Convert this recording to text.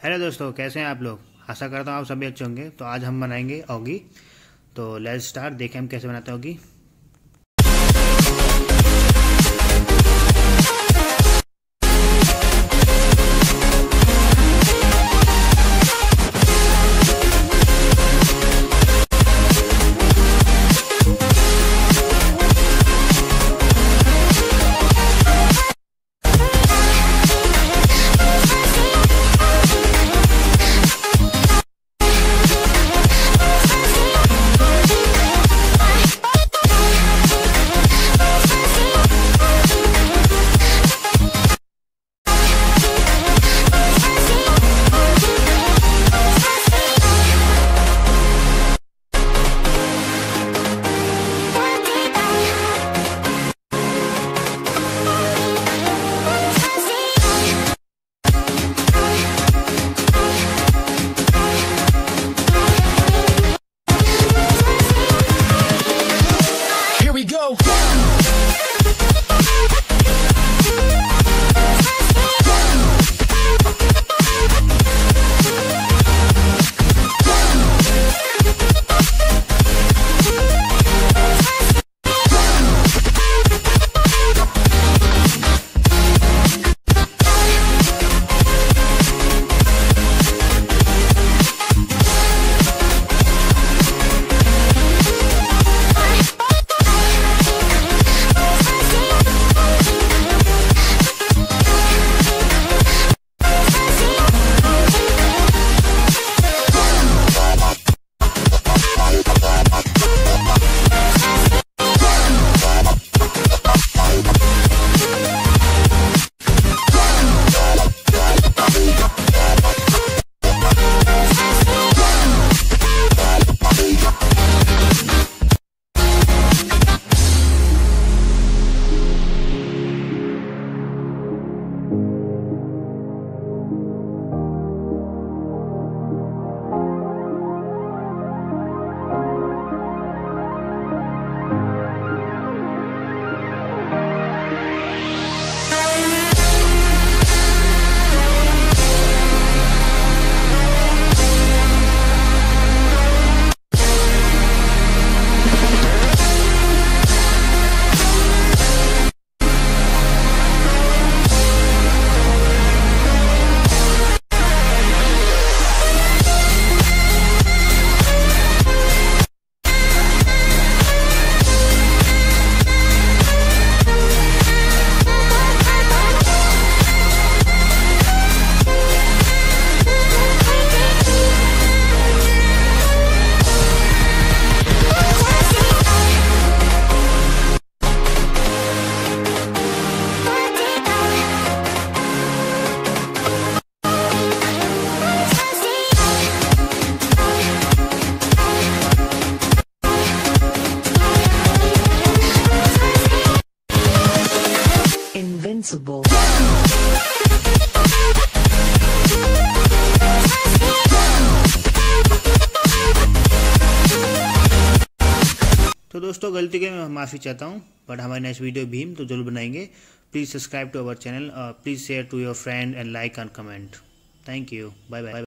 Hello दोस्तों, कैसे हैं आप लोग। आशा करता हूँ आप सभी अच्छे होंगे। तो आज हम बनाएंगे ऑगी। तो लेट्स स्टार्ट, देखें हम कैसे बनाते हैं ऑगी। Go! Invincible. तो दोस्तों, गलती के मैं माफ़ी चाहता हूँ, बट हमारे नेक्स्ट वीडियो भीम तो जरूर बनाएंगे। Please subscribe to our channel, please share to your friend and like and comment. Thank you, bye bye.